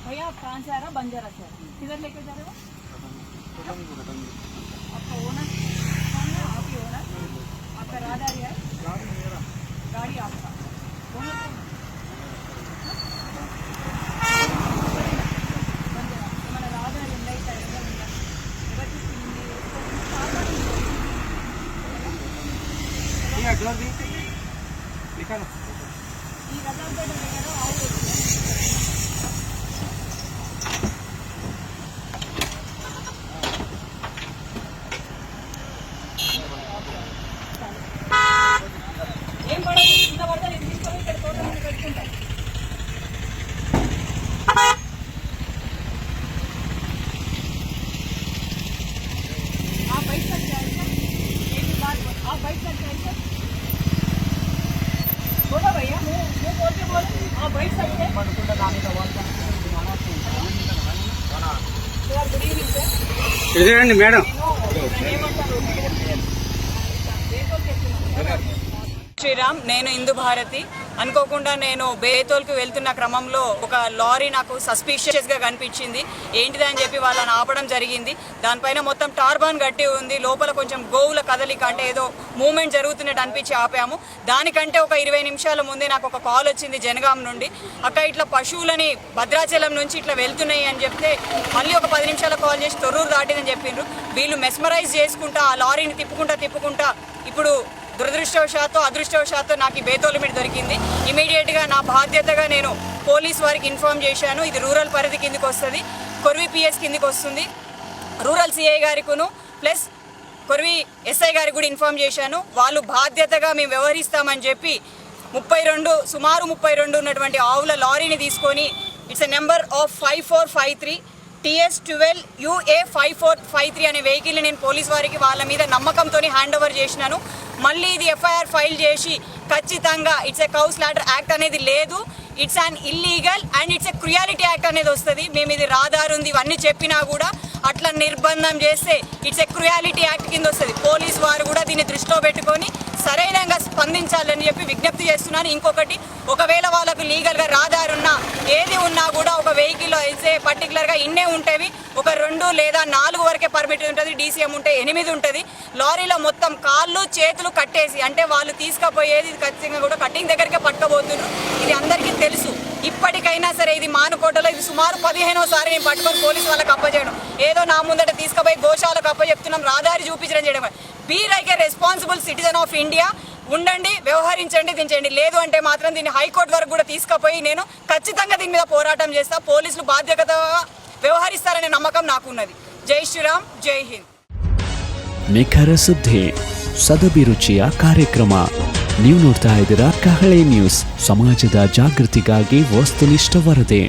भैया आप कहाँ से आ रहा? बंजारा से किधर लेके जा रहे हो? आपका ओनर कौन है? आप ही ओनर? आपका राहदारी है? गाड़ी आपका ओनर कौन है? बंजारा మన రాహదారి ఉన్నాయి ఇక్కడ ఎవరు తీసుకుంది? ఈ రజాపేట దగ్గర ఆవులు ఏం పడదు ఇంత పడతా నేను తీసుకొని ఇక్కడ తోట మీద పెట్టుకుంటాను. ఆ బైక్ కట్ చేయాలి సార్. ఏంటి బాధ? ఆ బైక్ कट చేయాలి సార్. बोलो भैया मुँह बोल के बोलो आप बैठ सकते हैं सर. Good evening sir. ఇదేనండి మేడం. శ్రీరామ్, నేను ఇందు భారతి. అనుకోకుండా నేను బేతోల్కి వెళ్తున్న క్రమంలో ఒక లారీ నాకు సస్పిషియస్గా కనిపించింది. ఏంటిదని అని చెప్పి వాళ్ళని ఆపడం జరిగింది. దానిపైన మొత్తం టార్బాన్ గట్టి ఉంది. లోపల కొంచెం గోవుల కదలిక అంటే ఏదో మూమెంట్ జరుగుతున్నట్టు అనిపించి ఆపాము. దానికంటే ఒక 20 నిమిషాల ముందే నాకు ఒక కాల్ వచ్చింది జనగాం నుండి. అక్కడ ఇట్లా పశువులని భద్రాచలం నుంచి ఇట్లా వెళ్తున్నాయి అని చెప్తే మళ్ళీ ఒక 10 నిమిషాల కాల్ చేసి తొర్రూరు దాటిందని చెప్పిండ్రు. వీళ్ళు మెస్మరైజ్ చేసుకుంటా ఆ లారీని తిప్పుకుంటా ఇప్పుడు దురదృష్టవశాత్తు అదృష్టవశాత్తు నాకు ఈ బేతోల్ లిమిట్ దొరికింది. ఇమీడియట్గా నా బాధ్యతగా నేను పోలీస్ వారికి ఇన్ఫార్మ్ చేశాను. ఇది రూరల్ పరిధి కిందికి వస్తుంది, కొర్వి పిఎస్ కిందికి వస్తుంది. రూరల్ సిఐ గారికును ప్లస్ కొర్వి ఎస్ఐ గారికి కూడా ఇన్ఫార్మ్ చేశాను. వాళ్ళు బాధ్యతగా మేము వ్యవహరిస్తామని చెప్పి సుమారు 32 ఉన్నటువంటి ఆవుల లారీని తీసుకొని it's a number of 5453 TS12 UA 5453 అనే వెహికల్ని నేను పోలీస్ వారికి వాళ్ళ మీద నమ్మకంతో హ్యాండ్ ఓవర్ చేసినాను. మళ్ళీ ఇది ఎఫ్ఐఆర్ ఫైల్ చేసి ఖచ్చితంగా it's a cow slaughter act అనేది లేదు, it's an illegal and it's a cruelty act అనేది వస్తుంది. మేము ఇది రాదారు ఉంది ఇవన్నీ చెప్పినా కూడా అట్లా నిర్బంధం చేస్తే ఇట్స్ ఎ క్రుయాలిటీ యాక్ట్ కింద వస్తుంది. పోలీస్ వారు కూడా దీన్ని దృష్టిలో పెట్టుకొని సరైనంగా స్పందించాలని చెప్పి విజ్ఞప్తి చేస్తున్నాను. ఇంకొకటి, ఒకవేళ వాళ్ళకు లీగల్గా రాదారున్నా ఏది ఉన్నా కూడా ఒక వెహికల్లో అయితే పర్టికులర్గా ఇన్నే ఉంటాయి. ఒక 2 లేదా 4 వరకే పర్మిట్ ఉంటుంది. DCM ఉంటే 8 ఉంటుంది. లారీలో మొత్తం కాళ్ళు చేతులు కట్టేసి అంటే వాళ్ళు తీసుకుపోయేది ఖచ్చితంగా కూడా కటింగ్ దగ్గరికే పట్టుకోబోతున్నారు. ఇది అందరికీ తెలుసు. ఇప్పటికైనా సరే ఇది మానుకోటలో ఇది సుమారు 15వసారి నేను పట్టుకొని పోలీసు వాళ్ళకి అప్పచేయడం, ఏదో నా ముందట తీసుకుపోయి గోశాలకు అప్పచెప్తున్నాం, రాదారి చూపించడం చేయడం. Be like a responsible citizen of India ఉండండి, వ్యవహరించండి, దించండి. లేదు అంటే మాత్రం దీన్ని హైకోర్టు వరకు కూడా తీసుకుపోయి నేను ఖచ్చితంగా దీని మీద పోరాటం చేస్తా. పోలీసులు బాధ్యతగా వ్యవహరిస్తారనే నమ్మకం నాకున్నది. జై ಶ್ರೀರಾಮ್, ಜೈ ಹಿಂದ್. ನಿಖರ ಸುದ್ದಿ, ಸದಭಿರುಚಿಯ ಕಾರ್ಯಕ್ರಮ. ನೀವು ನೋಡ್ತಾ ಇದ್ದೀರಾ ಕಹಳೆ ನ್ಯೂಸ್, ಸಮಾಜದ ಜಾಗೃತಿಗಾಗಿ ವಸ್ತುನಿಷ್ಠ ವರದಿ.